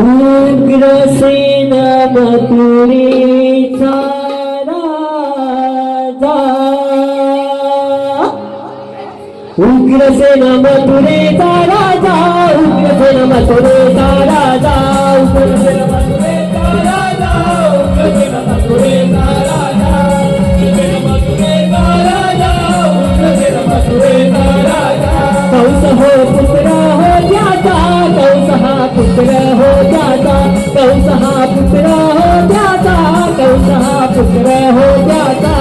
उग्रसेन मथुरेचा राजा उग्रसेन मथुरेचा राजा उग्रसेन मथुरेचा राजा उग्रसेन मथुरेचा राजा उग्रसेन मथुरेचा राजा उग्रसेन मथुरेचा राजा उग्रसेन मथुरेचा राजा कंस हो पुत्र हो त्याचा कंस हा पुत्र हो त्याचा कंस हा पुत्र हो त्याचा कंस हा पुत्र हो त्याचा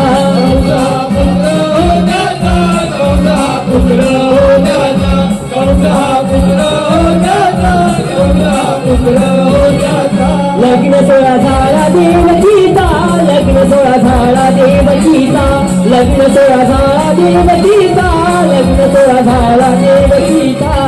कंस हा पुत्र हो त्याचा कंस हा पुत्र हो त्याचा कंस हा पुत्र हो त्याचा लग्न सोळा झाला देवकीचा लग्न सोळा झाला देवकीचा लग्न सोळा झाला देवकीचा लग्न सोळा झाला देवकीचा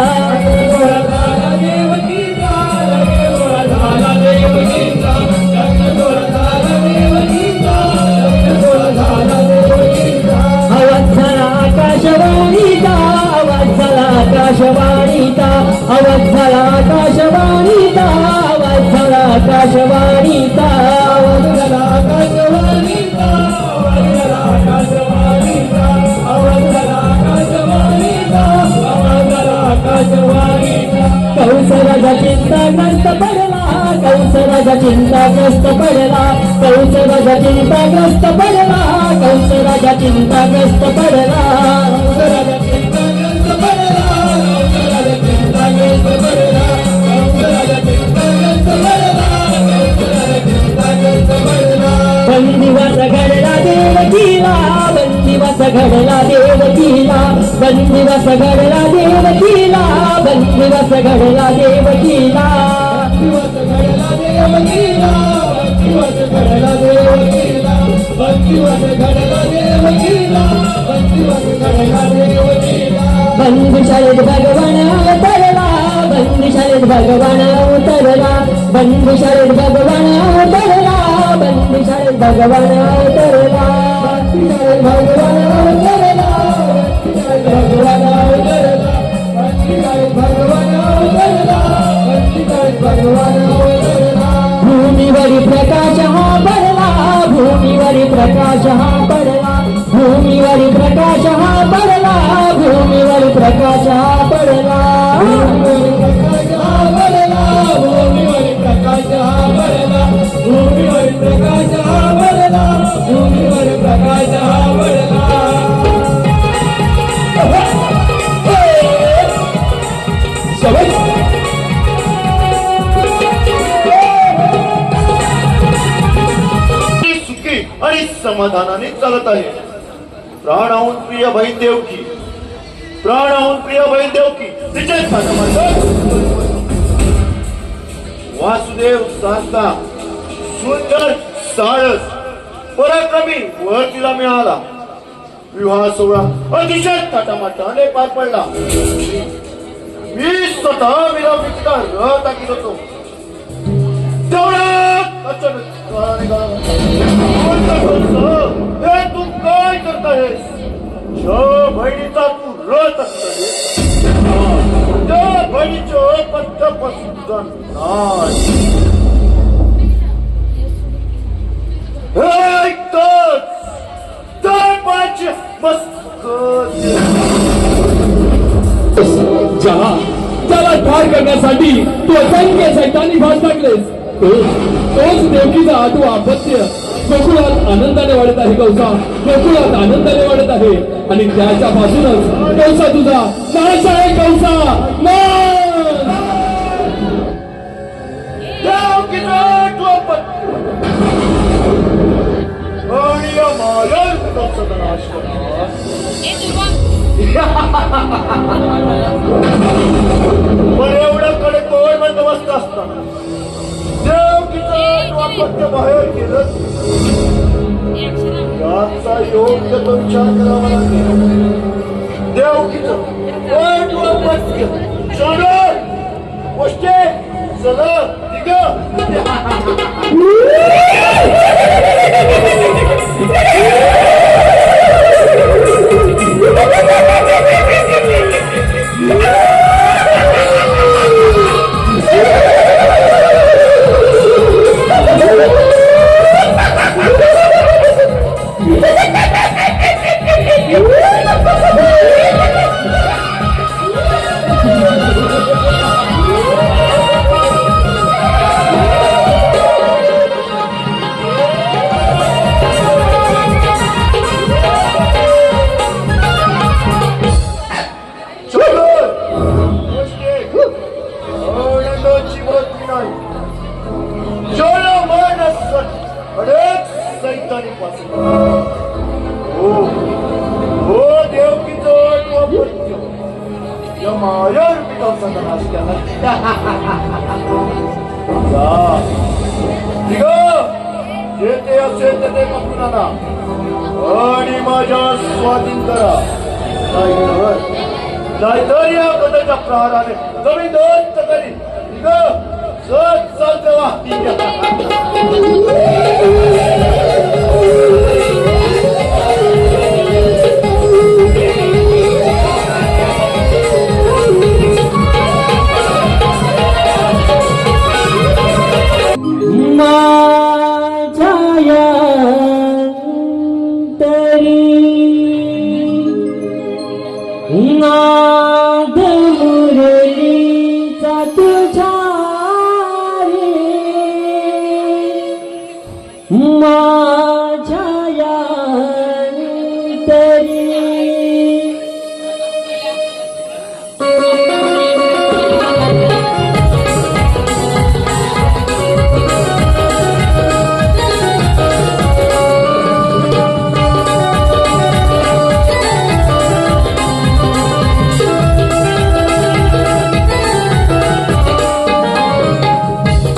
आकाशवाणीचा आवाज झाला आकाशवाणीचा आवाज झाला आकाशवाणीचा आवाज झाला आकाशवाणीचा आवाज झाला आकाशवाणीचा आवाज झाला आकाशवाणीचा आवाज झाला आकाशवाणीचा आवाज झाला आकाशवाणीचा कंस राजा चिंताग्रस्त पडला कंस राजा चिंताग्रस्त पडला कंस राजा चिंताग्रस्त पडला कंस राजा चिंताग्रस्त पडला कंस राजा चिंताग्रस्त पडला कंस राजा चिंताग्रस्त पडला कंस राजा चिंताग्रस्त पडला कंस राजा चिंताग्रस्त पडला बंदिवास घडला देवकीला बंदिवास घडला देवकीला बंदिवास घडला देवकीला बंदिवास घडला देवकीला बंदिवास घडला देवकीला बंदिवास घडला देवकीला बंदिवास घडला देवकीला बंदिवास घडला देवकीला बंदीशाळेत भगवान अवतरला बंदीशाळेत भगवान अवतरला बंदीशाळेत भगवान अवतरला बंदीशाळेत भगवान अवतरला बंदीशाळेत भगवान अवतरला बंदीशाळेत भगवान अवतरला बंदीशाळेत भगवान अवतरला बंदीशाळेत भगवान अवतरला भूमीवरी प्रकाश हा पडला भूमीवरी प्रकाश हा पडला भूमीवरी प्रकाश हा पडला भूमीवरी प्रकाश हा पडला भूमीवरी प्रकाश हा पडला भूमीवरी प्रकाश हा पडला भूमीवरी प्रकाश हा पडला भूमीवरी प्रकाश हा पडला आणि समाधानाने चालत आहे. प्राणाहून प्रिय बहीण देवकी प्राणाहून प्रिय बहीण देवकी तिचे वासुदेव शांता सुंदर साळस पराक्रमी वर तिला मिळाला. विवाह सोहळा अतिशय थाटामाटाने पार पडला. मी स्वतः मिरवणुकीचा रथ टाकीत होतो तेवढ्यात अचानक हे तू काय करतायस? बहिणीचा तू रथ असतोय त्या बहिणीचे पत्त्यापासून त्याला ठार करण्यासाठी तू असंख्य सैतानी भाग टाकलेस. तोच देवकीचा तू अपत्य गोकुळात आनंदाने वाढत आहे. कंसा गोकुळात आनंदाने वाढत आहे आणि त्याच्यापासूनच कंसा तुझा नाश आहे. कंसा पण एवढं कडे कोण बंदोबस्त असताना देवकीचं बाहेर केलं याचा योग्य तो विचार करावा लागेल. देवकीचं गोष्टी चला निघ माया रूपी कंसाचा नाश केला. जा. निघ. जे ते असेल ते पकडून आणा आणि माझ्या स्वाधीन करा. नाहीतर या गदाच्या प्रहाराने जमीन दोस्त करी. निघ. सत चालते वाहती.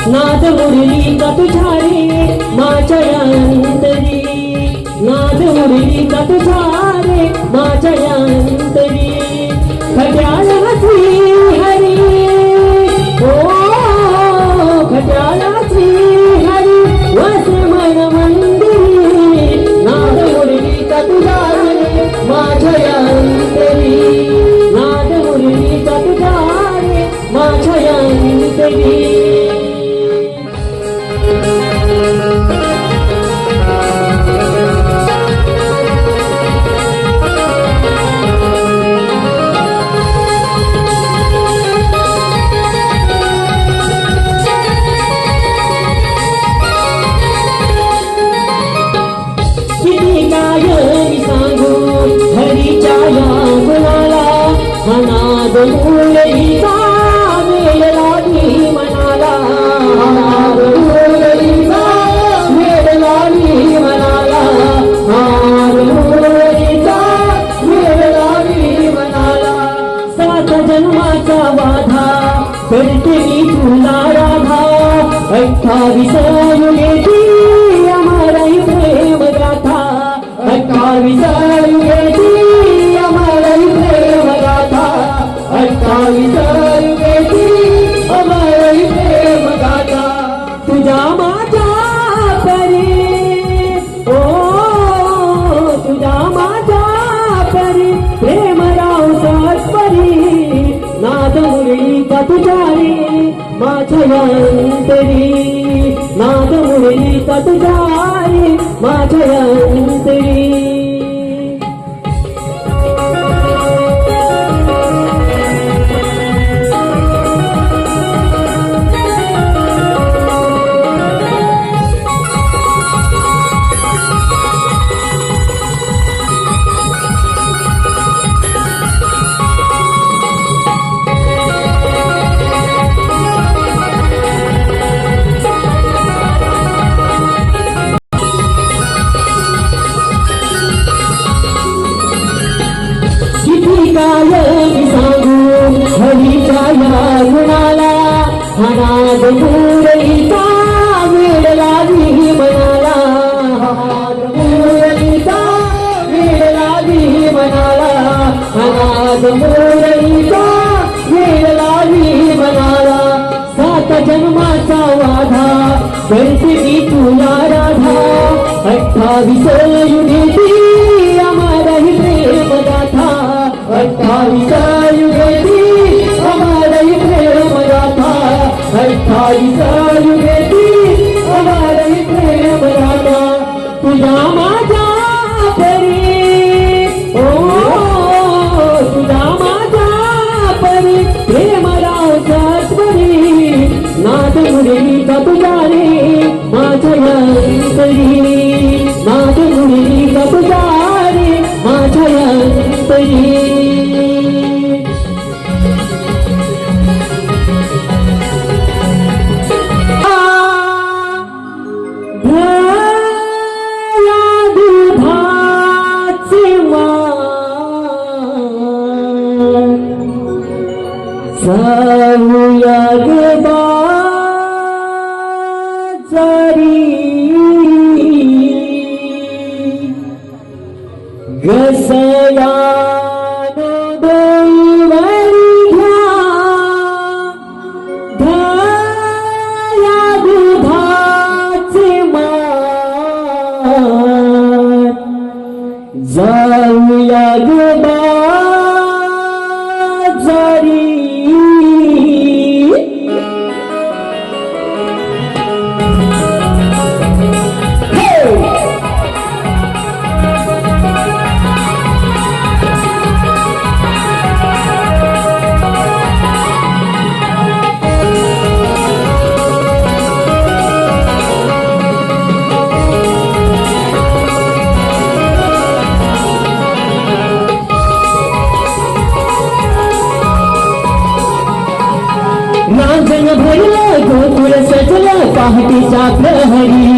नाद मुरलीचा तुझा रे माझ्या अंतरी. नाद मुरलीचा तुझा रे माझ्या अंतरी. नाद मुरलीचा तुझा रे माझ्या अंतरी. खट्याला श्री हरी ओ खट्याला श्री हरी वसे मन मंदिरी. नाद मुरलीचा तुझा रे माझ्या अंतरी. नाद मुरलीचा तुझा रे माझ्या अंतरी. किती काय मी सांगू हरीच्या या गुणाला. अनाद मुरलीचा मेल लावी मनाला. अनाद मुरलीचा मेल लावी मनाला. अनाद मुरलीचा मेल लावी मनाला. सात जन्माचा वाधा करते मी तुला राधा. 28 युगेची अमराई प्रेम गाथा. 28 युगेची अमराई प्रेम गाथा. 28 युगेची अमराई प्रेम गाथा. तुझ्या माझ्या परी ओ तुझ्या माझ्या परी प्रेमराव सासपरी. नाद मुरलीचा तुझा रे माझ्या अंतरी. नाद मुरलीचा तुझा रे माझ्या अंतरी. काय मी सांगू हरीच्या या गुणाला. अनाद मुरलीचा मेल लावी मनाला. अनाद मुरलीचा मेल लावी मनाला. अनाद मुरलीचा मेल लावी मनाला. सात जन्माचा वाधा करते मी तुला राधा. 28 युगेची अमराई प्रेम गाथा. 28 युगेची अमराई प्रेम गाथा. 28 युगेची अमराई प्रेम गाथा. तुझ्या माझ्या परी ओ तुझ्या माझ्या परी प्रेमराव सासपरी. नाद मुरलीचा तुझा रे माझ्या अंतरी. नाद मुरलीचा तुझा रे माझ्या अंतरी. भया जाऊया ग बाजारी घसयानो डोईवरी घ्या धाया दुधाचे मार जाऊया ग बाजारी नागन भरलं गोकुळ सजलं पहाटेच्या प्रहरी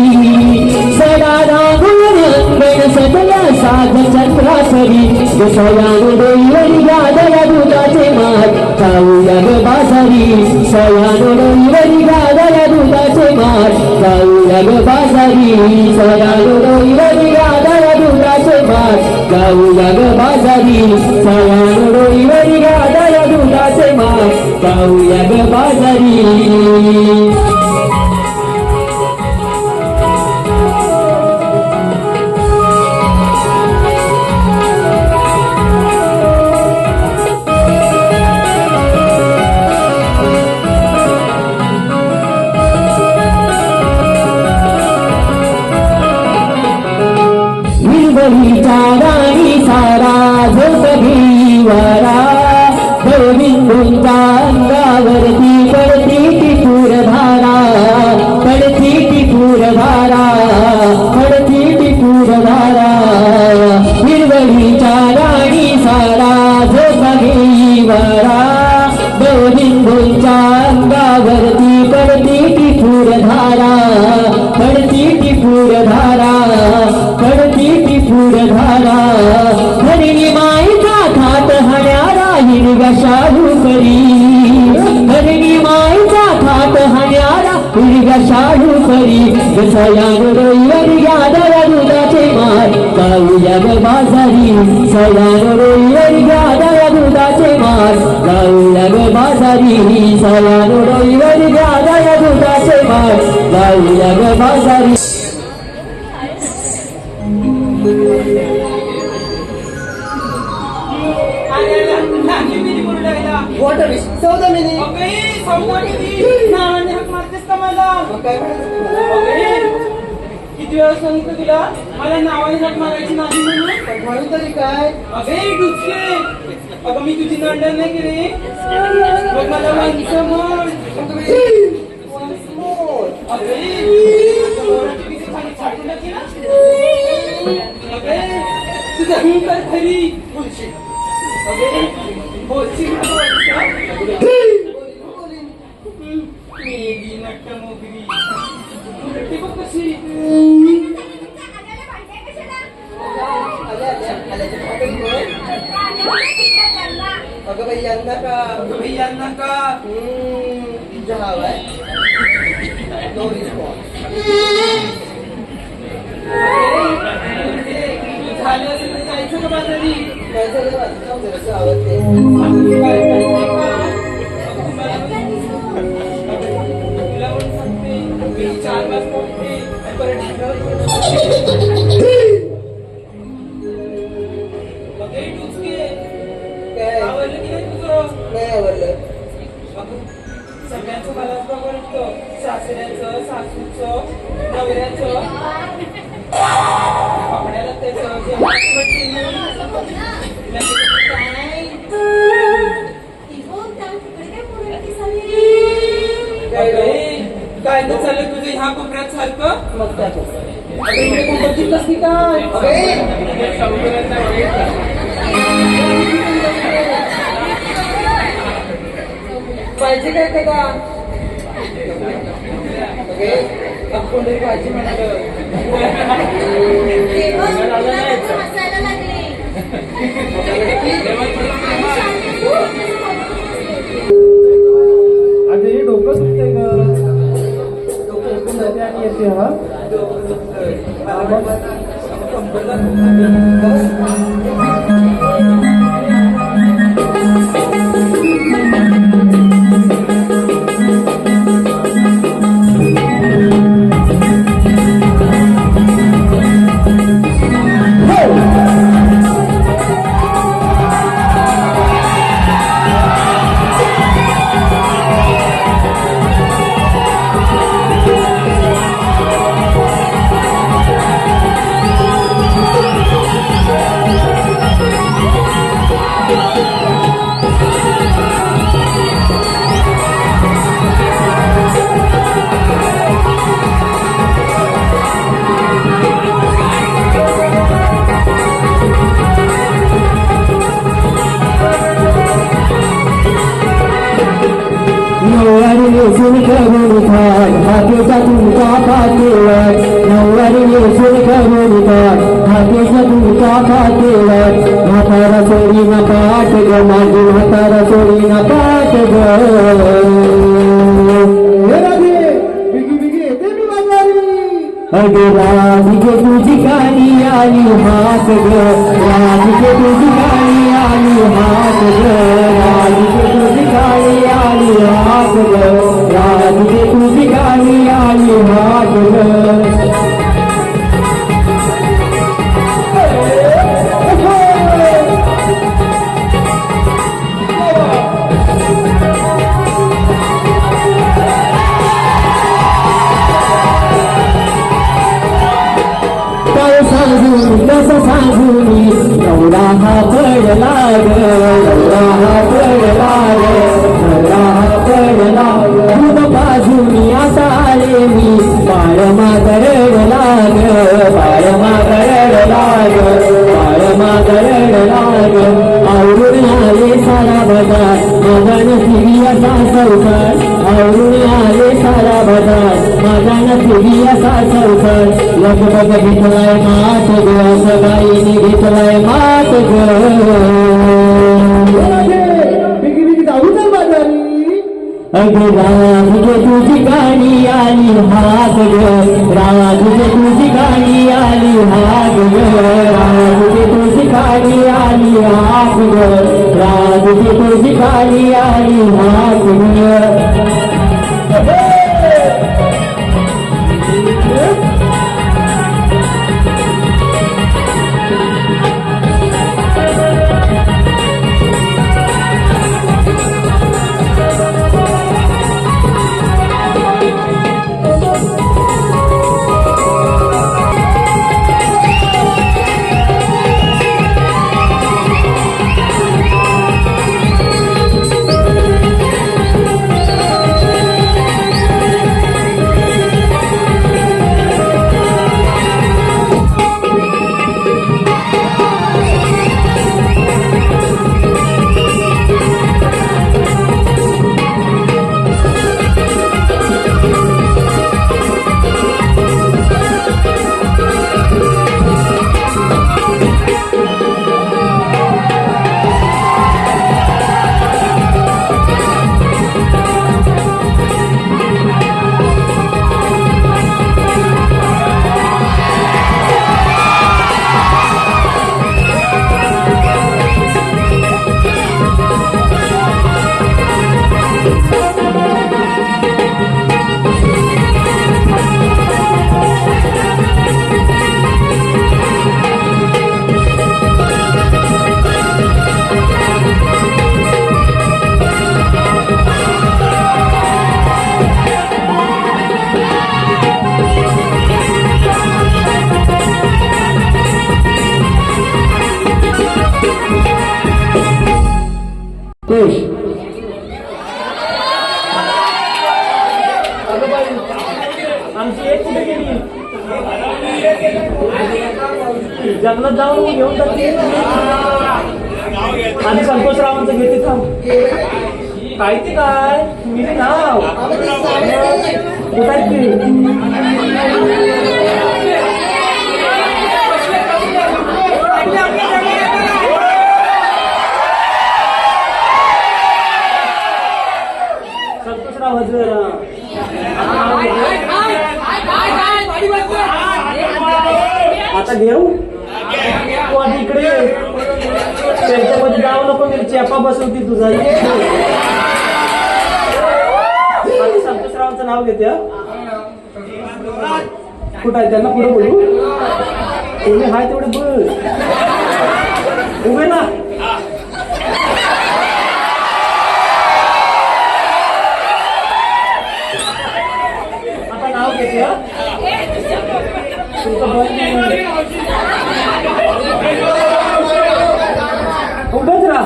सडा रांगोळ अंगण सजलं साध चक्रासरी सयानो डोईवरी गादया दुधाचे मार जाऊया ग बाजारी सयानो डोईवरी गादया दुधाचे मार जाऊया ग बाजारी सयानो डोईवरी गादया दुधाचे मार जाऊया ग बाजारी सयानो डोईवरी गादया दुधाचे मार जाऊया ग बाजारी निर्भरीचा राणी सारा झोपगी वारा गोविंदूंच्या अंगावरती पडती टिपूर धारा पडती टिपूर धारा पडती टिपूर धारा निर्वळीच्या राणी सारा झोपगी वारा गोविंदूंच्या अंगावरती पडती टिपूर धारा पडती टिपूर धारा पडती टिपूर धारा धरणी मायचा थाट हण्यारा हिरव्या शालू करी धरणी मायचा थाट हण्यारा हिरव्या शालू करी सयानो डोईवरी गादया दुधाचे मार जाऊया ग बाजारी सयानो डोईवरी गादया दुधाचे मार जाऊया ग बाजारी सयानो डोईवरी गादया दुधाचे मार जाऊया ग बाजारी किती वेळा सांगितलं तुला मला नावाने हाक मारायची नाही म्हणून तरी काय अगे डुचके अगं मी तुझी नंडन नाही केली मग मला माणसं म्हण तुझा हिंकर खरी नट्ट मोगरी कशी अगं बाई यांना का हवाय नो रिस्पॉन्स झालं असेल तर जायचं का बाजारी जायचं आवडते तुला पण सांगते मी 4 वाजता उठते परत आवडलं की नाही तुझं नाही आवडलं सगळ्यांचं मलाच बघतो सासऱ्याचं सासूचं नवऱ्याचं कपड्याला त्याचं काय तर चाललं तुझं ह्या कोपऱ्यात सारखं मग काय पाहिजे काय का कोणतरी भाजी म्हणाल नऊवारी नेसून करून खाट हाकेचा तुमचा खातेवर नऊवारी नेसून करून खाट हाकेचा तुमचा खातेवर म्हातारा सोडी ना पाठ ग माझी म्हातारा सोडी ना पाठ ग अगे राधिके तुझी गाणी आली हात ग राधिके तुझी गाणी आली हात ग राधिके तुझी गाणी आली हात ग राधिके तुझी गाणी आली हात ग कसं सांगू मी एवढा हा पडला ग एवढा हा पडला ग एवढा हा पडला ग दूध बाजूनी असा आले मी बाळ मागरडला ग बाळ मागरडला ग बाळ मागरडला ग आवरून आले सारा बजार माझा नसिबी असा संसार आवरून आले सारा बजार माझा नसिबी असा संसार लगबग घेतलाय मात ग सगाईने घेतलाय मात ग अगे राधिके तुझी गाणी आली हात ग राधिके तुझी गाणी आली हात ग राधिके तुझी गाणी आली हात ग राधिके तुझी गाणी आली हात ग जंगलात जाऊन घेऊन जाते आणि संतोषरावांचं घेते थांब काय ते काय मी नाव संतोषराव हजर आता घेऊ इकडे ये. त्यांच्यामध्ये जाऊ नको मी चेपा बसवती तुझा संतोषरावांचं नाव घेते कुठं आहे त्यांना पुढे बोलू तुम्ही हाय तेवढे बस उभे ना आता नाव घेते उभेच राहा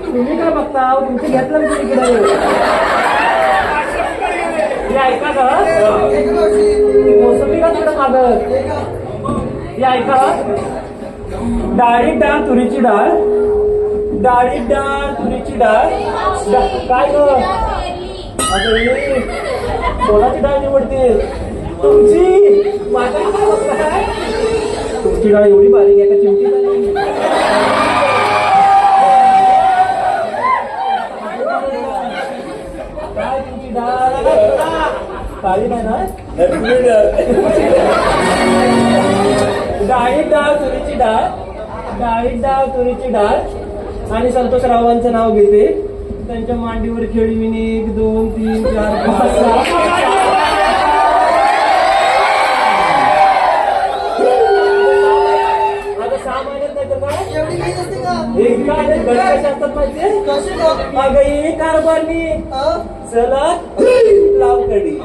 तुम्ही काय बघता तुमचं घेतलं ना तुम्ही हे ऐका का मोसंबी का थोडं मागत हे ऐका डाळीत डाळ तुरीची डाळ डाळीत डाळ तुरीची डाळ काय ग कोणाची डाळ निवडते तुमची माझ्या काय बघताय तुमची डाळ एवढी बारीक आहे का चिमटी झाली काय तुमची डाळ काळी नाही ना डाळीत डाळ तुरीची डाळ डाळीत डाळ तुरीची डाळ आणि संतोषरावांचं नाव घेते त्यांच्या मांडीवर खेळवीन 1 2 3 4 5 6 माहितीये कारभार मी चला लावकडी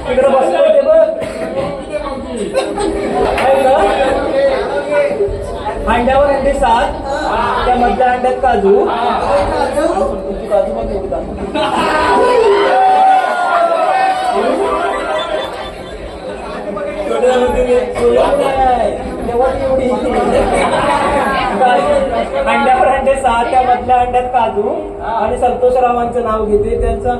तिकडे बसले होते बघ अंड्यावर अंडे 7 त्या मधल्या अंड्यात काजू काजू मग अंड्यावर अंडे 7 त्या मधल्या अंड्यात काजू आणि संतोषरावांचं नाव घेते त्यांचं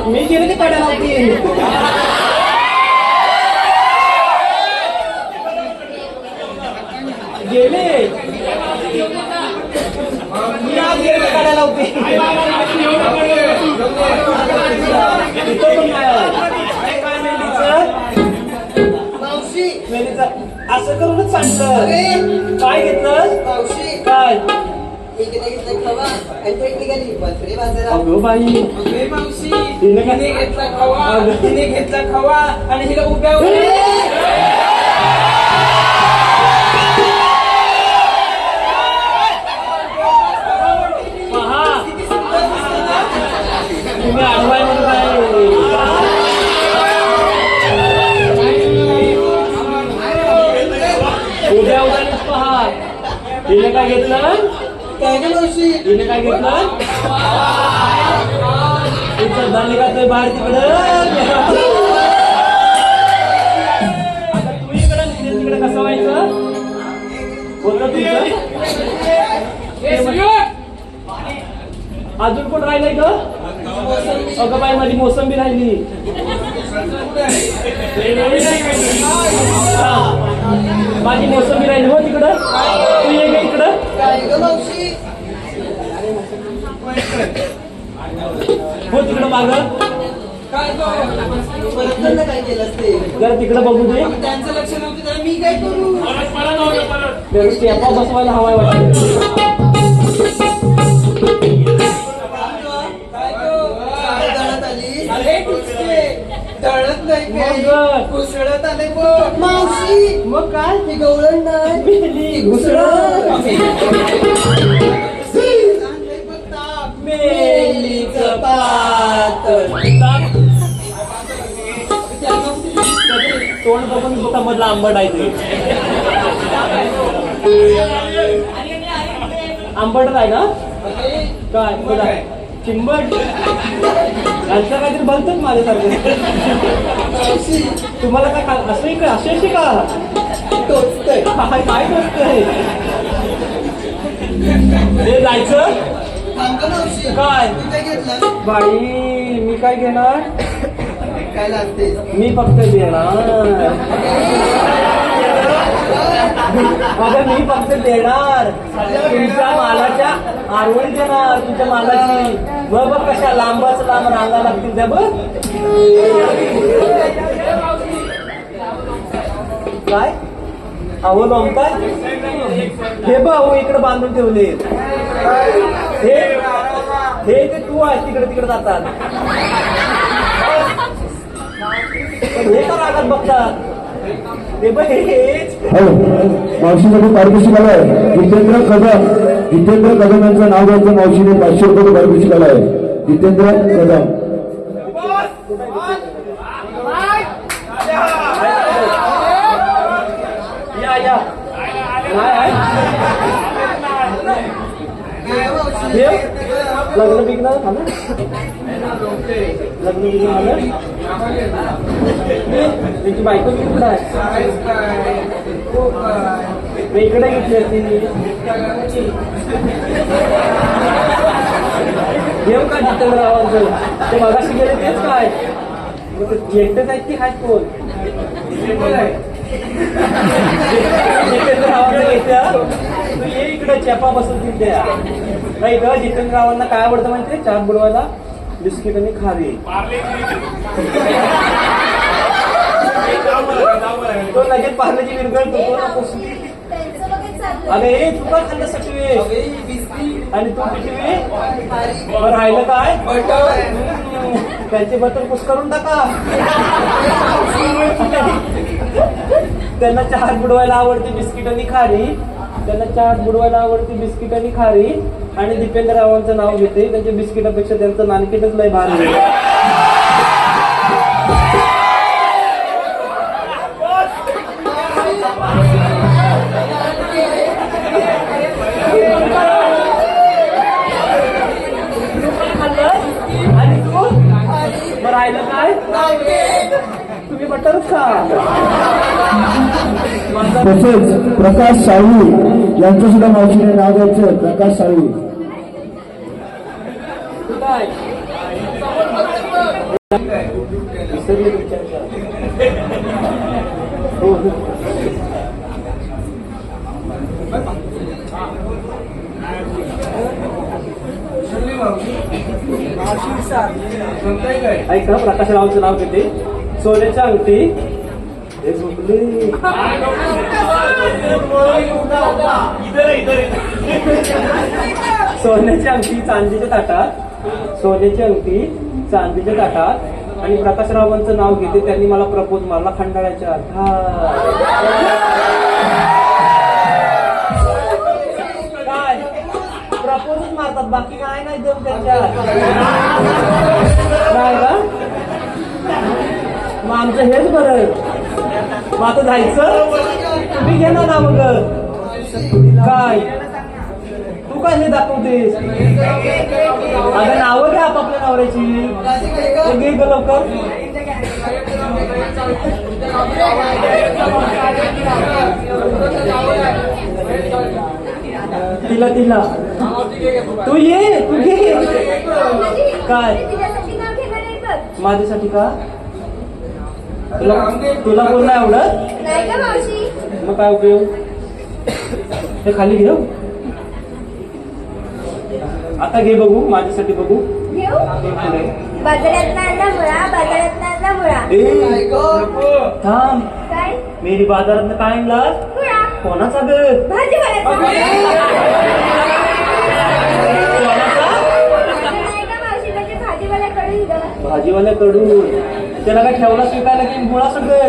मी गेले ते काढायला होती गेले मी आज गेले काढायला होती असं करूनच सांगत काय घेतलं काय अगं बाई तिने घेतला खवा आणि हिला उभ्या तुम्ही आडवाय म्हणून काय उद्या उद्या पहा तिने काय घेतलं काय तिने काय घेतलं धान्य घातलंय बाहेर तिकडं आता तू इकडं तिकडे कसं व्हायचं बोललं तुझं अजून कोण राहिलंय ग अगं बाई माझी मोसंबी राहिली माझी मोसंबी राहिली हो तिकडं तू ये इकडं. काय ग मावशी हो तिकडं माग काय गं? परत त्यांना काय केलं ते जरा तिकडं बघू दे. त्यांचं लक्ष नव्हतं तर मी काय करू टेपा बसवायला हवाय वाटतं. काय गं? काय दळत आली अरे टुचके दळत नाही मग? काय घुसळत आले बघ मावशी मग काय ती गवळण नाही ती घुसळत मेलीचं पातळ तोंड बघून बघा मधला आंबट आहे ते. आंबट आहे ना काय बघा चिंबट यांचं काहीतरी बनतात माझ्यासारखं. तुम्हाला काय असं का अशी का टोचतंय काय टोचतंय हे जायचं मावशी काय? तू काय घेतलं बाई मी काय घेणार काय लागते मी फक्त देणार. अगं मी फक्त देणार तुमच्या मालाच्या आरवण देणार तुमच्या मालाची. बघ बघ कशा लांबच लांब रांगा लागतील त्या बघ. काय अहो लोमताय हे बघ इकडे बांधून ठेवले. हे ते तू आहेस तिकडे तिकडे जातात. हे का रागात बघतात हे बघ हेच. मावशीसाठी पारितोषिक आलाय जितेंद्र कदम. जितेंद्र कदम यांचं नाव घ्यायचं मावशीने 500 रुपये पारितोषिक आलाय. जितेंद्र कदम. या या लग्न बिग्न झालं लग्न बिग्न झालं त्यांची बायको कुठं आहे मी इकडे घेतली ती घेऊ का जितेंद्र रावांचं ते मगाशी गेले तेच काय एकटेच आहेत की हाय कोण जितेंद्र रावांना घेत्या तू ये इकडे चेपा बसून तिथे नाही ग. जितेंद्र रावांना काय आवडतं माहितीये चहा बुडवायला बिस्किट आणि खारी. तो लगेच पार्लेची विरघळतो तो नकोस. अरे हे तू का खाल्लं सटवे आणि तू पिशवी राहिलं काय त्यांची बटर पुस करून टाका. त्यांना चहा बुडवायला आवडते बिस्किट आणि खारी. त्यांना चहा बुडवायला आवडते बिस्किट आणि खारी आणि दीपेंद्र रावांचं नाव घेते. त्यांच्या बिस्किटापेक्षा त्यांचं नानकेटच लय भारी. आणि तू मग राहिलं काय तुम्ही बटरच खा. तसेच प्रकाश साळवी यांचं सुद्धा मावशीने नाव घ्यायचं. प्रकाश साळवी. काय विसरले तुमच्या हो ऐका प्रकाशरावचं नाव घेते. सोन्याच्या अंगठी हे झोपले सोन्याची अंगठी चांदीच्या ताटात. सोन्याची अंगठी चांदीच्या ताटात आणि प्रकाशरावांचं नाव घेते. त्यांनी मला प्रपोज मारला खंडाळ्याच्या काय प्रपोजच मारतात बाकी काय नाही देऊ त्यांच्या काय का. मग आमचं हेच बरं. मग आता जायचं तुम्ही घेणार ना मग काय तू काय हे दाखवतेस. अगं नावं घ्या आपापल्या नवऱ्याची. घे ग लवकर. तिला तिला तू ये तू घे. काय माझ्यासाठी का तुला बोल नाही आवडत नाही का मावशी. मग काय उपयोग हे खाली घेऊ आता घे बघू, माझ्यासाठी बघू. घेऊ बाजारात आणला मुळा बाजारात आणला मुळा थांब, काय मेरी बाजारात काय आणला? मुळा कोणाचा ग? भाजीवाल्याचा मावशीकडे भाजीवाल्याकडून ग भाजीवाल्याकडून. त्याला काय ठेवला स्वीकारला की मुळा सगळं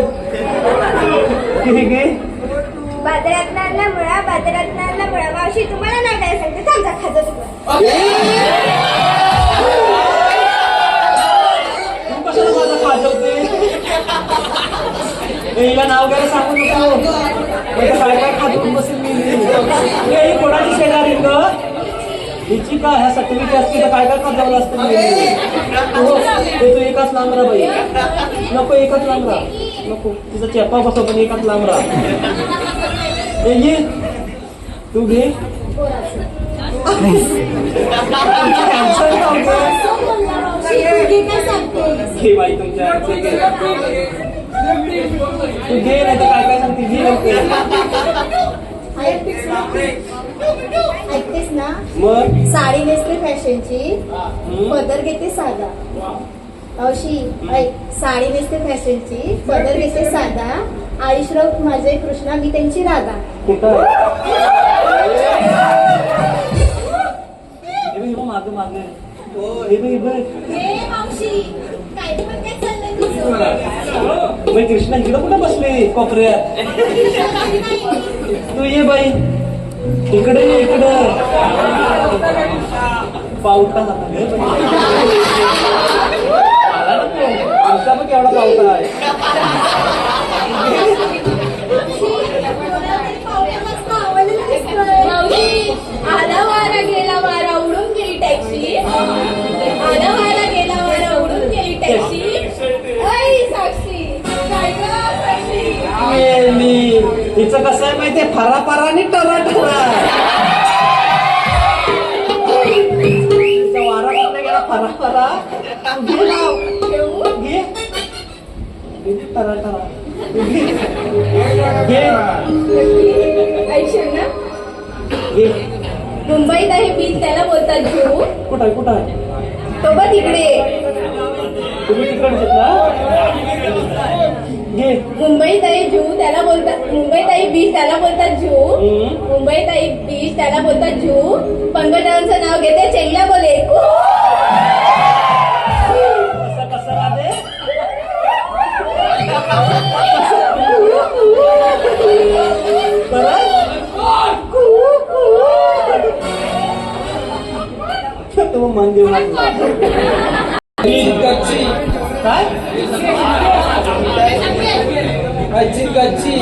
घे. बाजारात आणला मुळा बाजारात आणला मुळा मावशी तुम्हाला नाही काय सांगते समजा खाजा तुम्हाला तू कशाला माझं खाजवते? हिला नाव घ्यायला सांगू नको. काय काय खाजवून बसेल मी. ही कोणाची शेजारी ग? हिची का ह्या सटवीची असती तर काय काय खाजवलं असतं मी. तू एकाच लांब राहा बाई. नको एकच लांब राहा. नको तिचा चेपा बसव पण एकाच लांब राहा. ये तू घे. घे बाई तुमच्या तू घे नाही तर काय काय सांगते घे लवकर. ऐकतेस ना मग साडी नेसते फॅशनची पदर घेते साधा मावशी ऐक साडी नेसते फॅशनची पदर घेते साधा आयुष्यराव माझे कृष्णा मी त्यांची राधा कुठं माग माग मावशी काय पण काय चाललंय तुझं? कृष्णा इकडं कुठं बसले कोपऱ्यात? तू ये बाई इकडे ये इकडं. पावता आमचा पण केवढा पावता आहे. मावशी आला वारा गेला वारा उडून गेली टॅक्सी आला वारा गेला वारा उडून गेली टॅक्सी ऐ साक्षी काय ग साक्षी हिचं कसं आहे माहितीये फरा फरा आणि टरा टरा. वारा कुठला गेला फरा फरा. घे लाव घे टरा टरा घे ऐकशील ना घे. मुंबईत आहे बीच त्याला बोलतात जू कुठं आहे कुठं आहे? तो बघ तिकडे तुम्ही तिकडे घेतला घे. मुंबईत आहे जू त्याला बोलतात मुंबईत आहे बीच त्याला बोलतात जू मुंबईत आहे बीच त्याला बोलतात जू पंकजांचं नाव घेते चेंगल्या बोले कसं कसं राहते? तो मन देऊ काय गच्ची गच्ची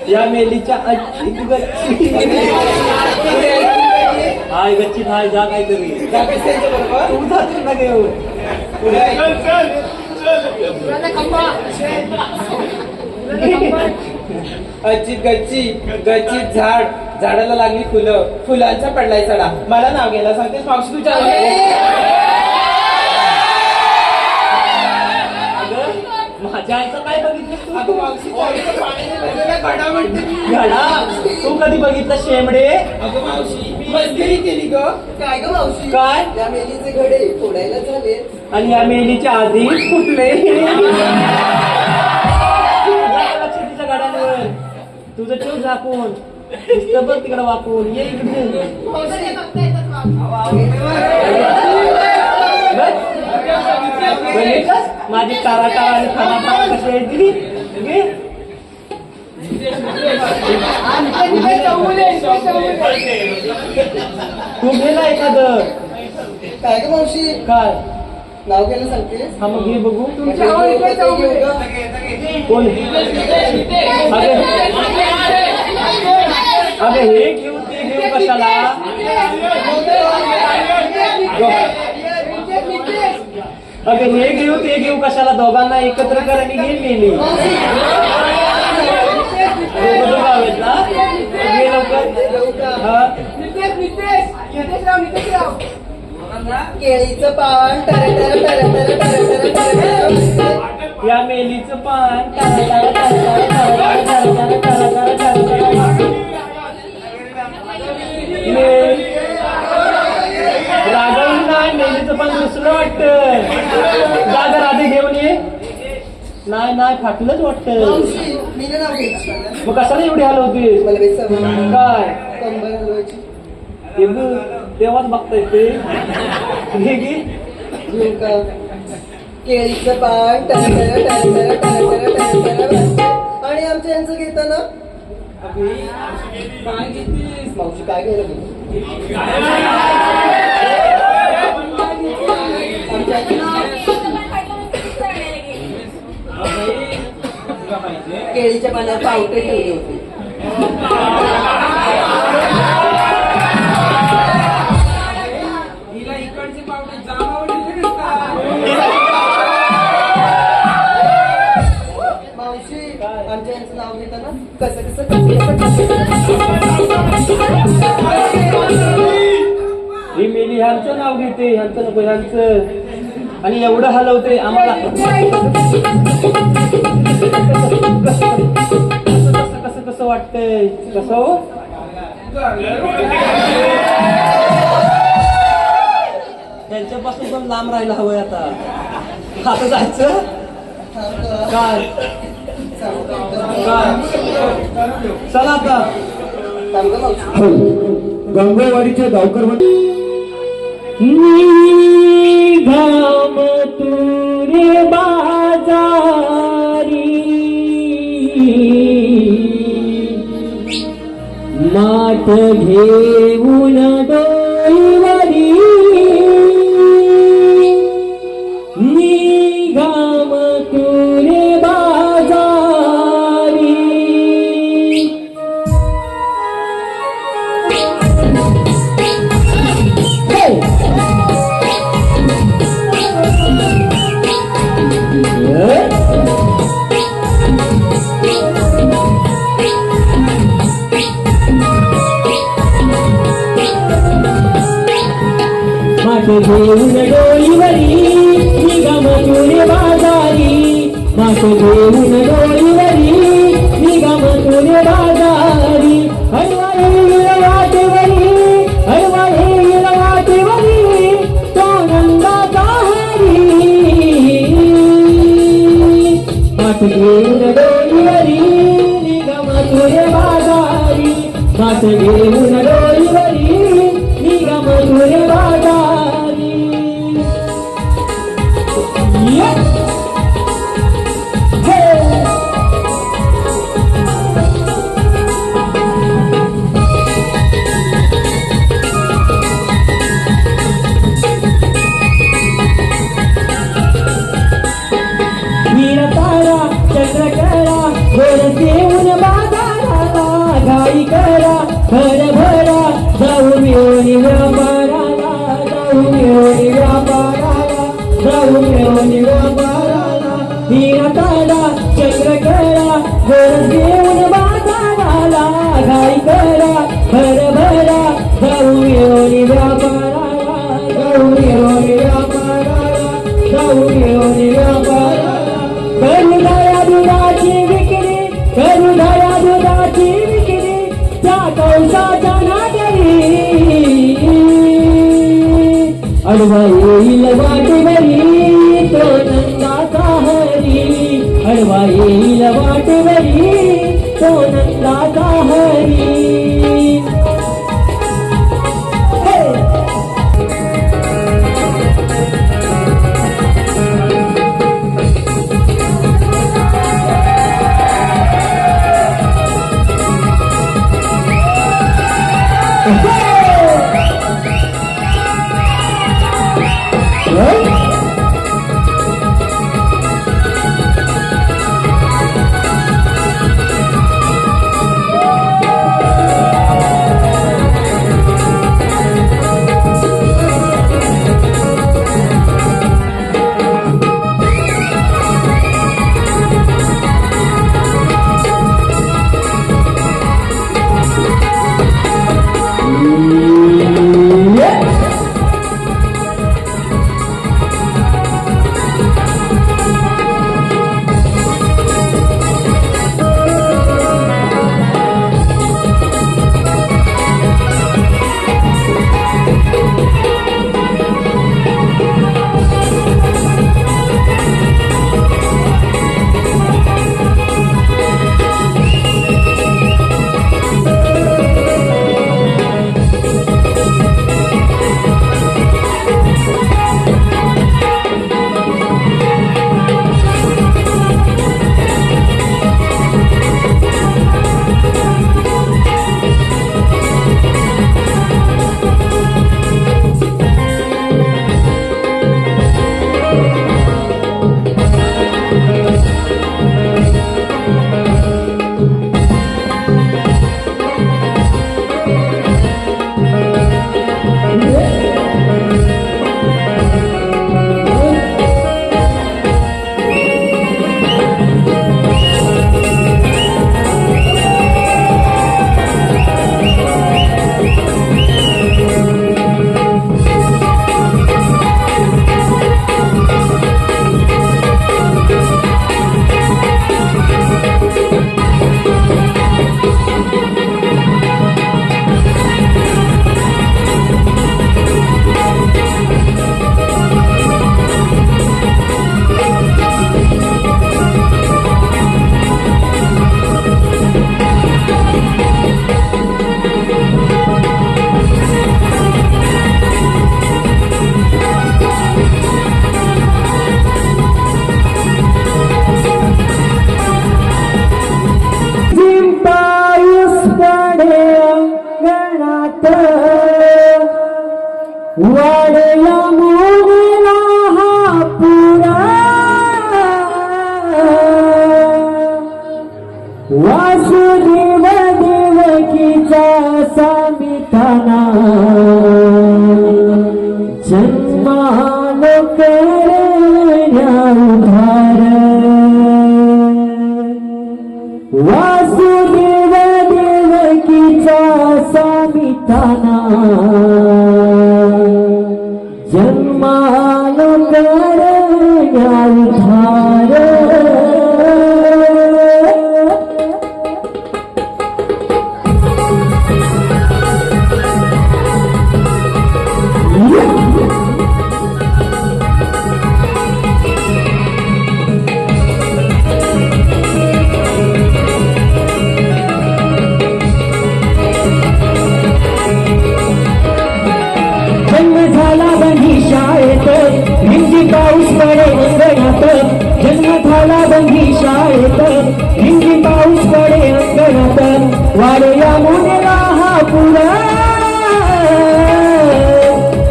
या मेलीच्या आजी गच्ची हाय गच्ची हाय जा काहीतरी तू जातील ना घेऊन. अची गच्ची गच्ची झाड झाडाला लागली फुलं फुलांचा पडलाय सडा मला नाव घ्यायला सांगतेस मावशी तुझ्या माझ्या आईचं काय बघितलं अगं मावशी घडा म्हणते मी. घडा तू कधी बघितलं शेमडे? अगं मावशी मी मस्करी केली ग काय ग मावशी काय त्या मेलीचे घडे फोडायला झाले आणि या मेलीच्या आधी कुठले तिच्या गाड्यांवर तुझं ठेव झाकून नुसतं बघ तिकडे वाकून ये इकडे. बघितलंस? माझी टारा टारा आणि खाना टारा कशी आहे ती घे. तू गेला एखादं काय ग मावशी काय नाव घ्यायला सांगतेस हा मग घे बघू तुमच्या कोण अगं हे घेऊ ते घेऊ कशाला अगं हे घेऊ ते घेऊ कशाला दोघांना एकत्र कर आणि घे मेली आहेत ना घे लवकर हा केळीचं पान टर टर टर टर टर टर टर. या मेलीचं पान फाटलं वाटतं. दादा राधे घेऊन ये. नाही नाही फाटलंच वाटतं. मावशी मी नाही नाव घ्यायची. मग कशाला एवढी हलवते मला काही सवय नाही. काय कंबर हलवायची. ते बघ, तेव्हाच बघता येते. घे घे. घेऊ का? केळीचं पान टरटर टरटर टरटर टरटर आणि आमच्या यांचं घेताना काय घेतेस? मावशी काय घ्यायला गेली? आमच्या केळीच्या पानावर पावटे ठेवले होते. हिला इकडचे पावडे जाम आवडले का? मावशी आमच्या यांचं नाव घेताना कसं कसं कसं ही मेली ह्यांचं नाव घेते, ह्यांचं नको ह्यांचं. आणि एवढं हलवते आम्हाला. कसं कसं वाटतंय कसं हो? त्यांच्यापासून पण लांब राहायला हवंय आता. आता जायचं काय काय चला आता. गंगोवाडीच्या गावकर घाम तुरे बाजारी माठ घेऊन डोईवरी निघाम तुरे बाजारी. माठ घेऊन डोईवरी निगम तुरे बाजारी. माठ घेऊन डोईवरी निगम तुरे बाजारी. हळवा येईल वाटेवरी हळवा येईल वाटेवरी तो नंदाचा हरी. माठ घेऊन डोईवरी निगम तुरे बाजारी. माठ घेऊन डोईवरी निगम तुरे बाजारी. वीरतारा चंद्रकरा गोर देऊन बाजाराला घाई करा भरभरा जाऊन येऊन व्यापाराला जाऊन येऊन व्यापाराला जाऊन येऊन व्यापाराला. वीरतारा चंद्रकरा गोर देऊन बाजाराला घाई करा भरभरा जाऊन येऊन व्यापाराला जाऊन येऊन व्यापाराला जाऊन येऊन व्यापाराला. करुणाया दुधाची विक्री करुणाया दुधाची विक्री त्या कौशाच्या नागरी. अडवा येईल वाटेवरी तो नंदाचा हरी. अडवा येईल वाटेवरी तो नंदाचा हरी. वाडला मोगला हा पुरा वासुदेव देवकीचा सामिताना जन्मालो करण्या उद्धार वासुदेव देवकीचा सामिताना जन्मालो करण्या उद्धार पाऊस पडे अंगणात जन्म झाला बंदी शाळेत हिंदी पाऊस पडे अंगणात वाड्या मुनेला हा पुरा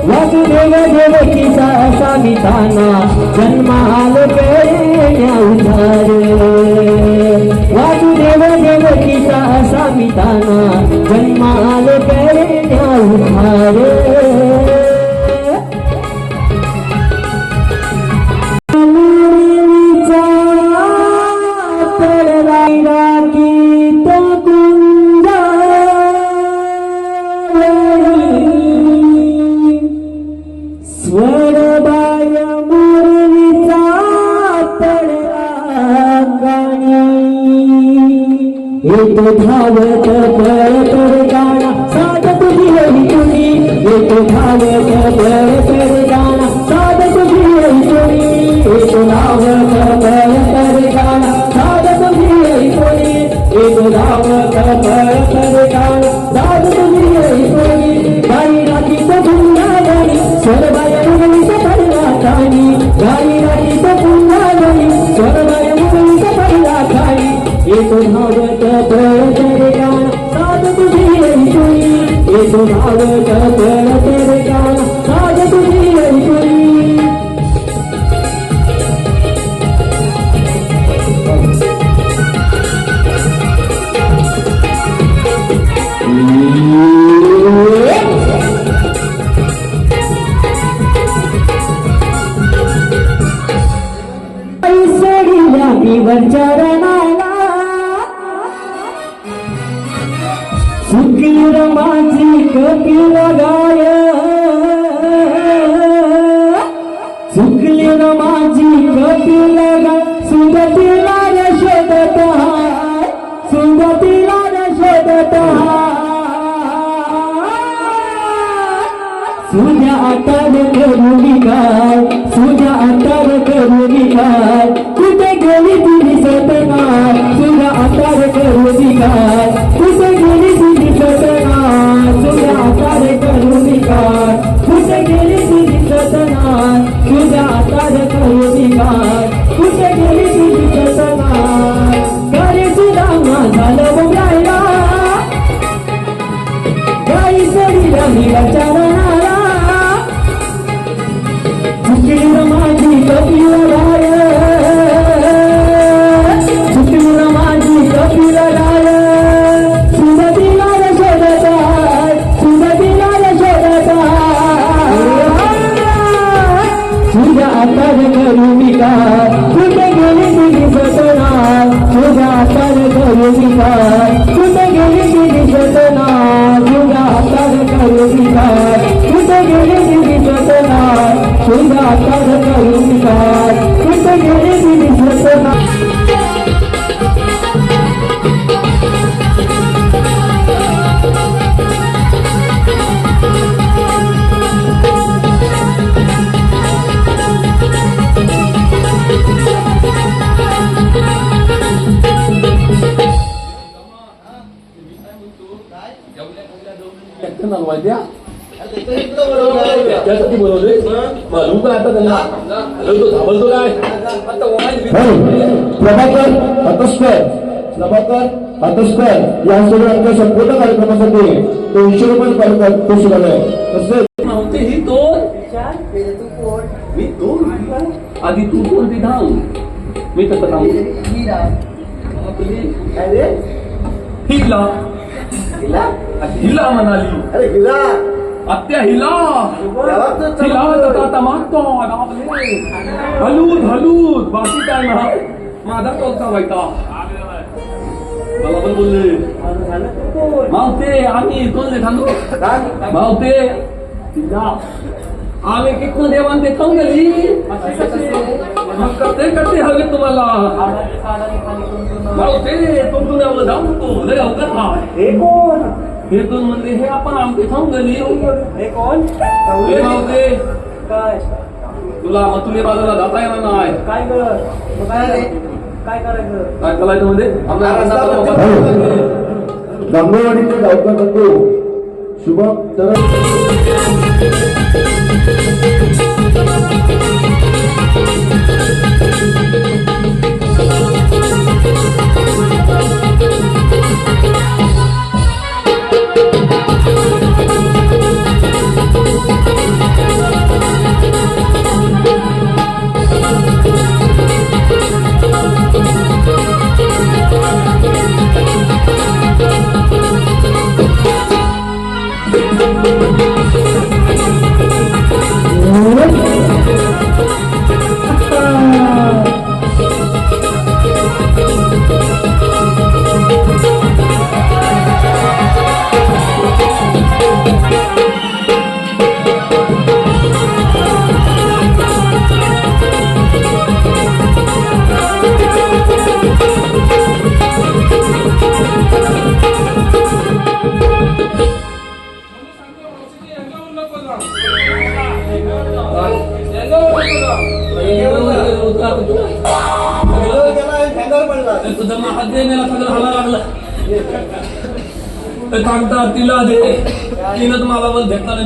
वासुदेव देवकीचा सामिताना जन्माल करण्या उद्धार वासुदेव देवकीचा सामिताना जन्माल करण्या उद्धार स्वरबाय मुरलीचा तळला गाणी येतो धावत पळत गाणा साध तुझी हवी तुझी येतो धावत पळत गाणा साध तुझी हवी तुझी येतो धावत पळत गाणा साध तुझी हवी तुझी येतो धावत पळत गाणा साध तुझी हवी तुझी गाई राखीत धुंदा गाणी स्वरबाय मुरलीचा तळला गाणी गाई राखीत धुंदा गाणी स्वरबाय मुरलीचा तळला गाणी येतो धावत पळत गाणा साध तुझी हवी तुझी येतो धावत पळत गाणा साध तुझी हवी तुझी चरणाला सुखीर माझी कपिल गाय सुखीर माझी कपिल गाय सुंदतीला शोधत हाय सुंदतीला शोधत सुजा आकार करुणी काय सुजा आकार करुणी काय कुठे गेली तुझी सतना सुजा आकार करुणी काय कुठे गेली तुझी सतना सुजा आकार करुणी काय कुठे गेली तुझी सतना सुजा आकार करुणी काय कुठे गेली तुझी सतना गाडी सुद्धा झालं बोलायला गाई सडी राहिला चरणाला सुखीर माझी कपिल गाय सुखीर माझी कपिल गाय सुंदतीला शोधत सुंदतीला शोधत तुझ्या आकार करुणी काय कुठे गेली तुझी सतना तुझ्या आकार करुणी काय कुठे गेली तुझी सतना तुझ्या आकार करुणी काय कुठे गेली तुझी सतना तुझ्या आकार करुणी काय कुठे गेली तुझी सतना त्यासाठी बोलवले मालूम का आता त्यांना तो थांबलतो काय प्रभाकर हातस्कर यांच्याकडे आमच्या संपूर्ण कार्यक्रमासाठी 200 रुपये तो शिकायला नव्हते ही दोन विचार पहिले तू कोण मी दोन आधी तू कोण ते धाव मी कसं धाव मीरा हिला हिला हिला म्हणाली अरे हिला आत्या हिला हिला आता मागतो हलूद हलूद बाकी काय ना माझा टोचा व्हायचा मला पण बोलले मावते आम्ही कोणले थांबलो मावते हिला आम्ही किती देवान ते खाऊन गेली मग करते हवे तुम्हाला मावते तुमचं एवढं जाऊ लय अवघड आहे हे कोण हे दोन म्हणजे हे आपण आमचे खाऊन गेली हे कोण हे मावते काय तुला मथुरे बाजूला जाता येणार नाही काय कर काय करायचं काय करायचं म्हणजे गंगवाडीचे गावकर बंधू शुभम तर तुझं महात दे मला सगळं हाला लागलं सांगता तिला दे तिनं मला पण भेटणार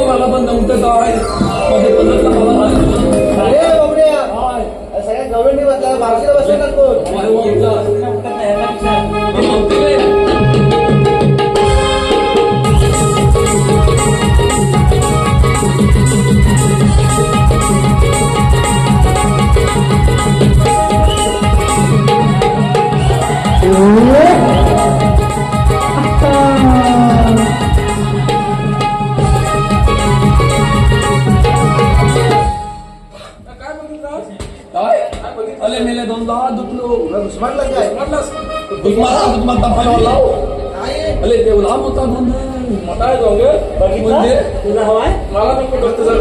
मला पण नव्हतं काय सगळ्या गव्हर्नमेंट बसला बारशीला बसला अले मेले दोनदा दुखलो उस्मानला काय अरे ते लांब होता मोठा आहे म्हणजे तुला हवाय मला तुझा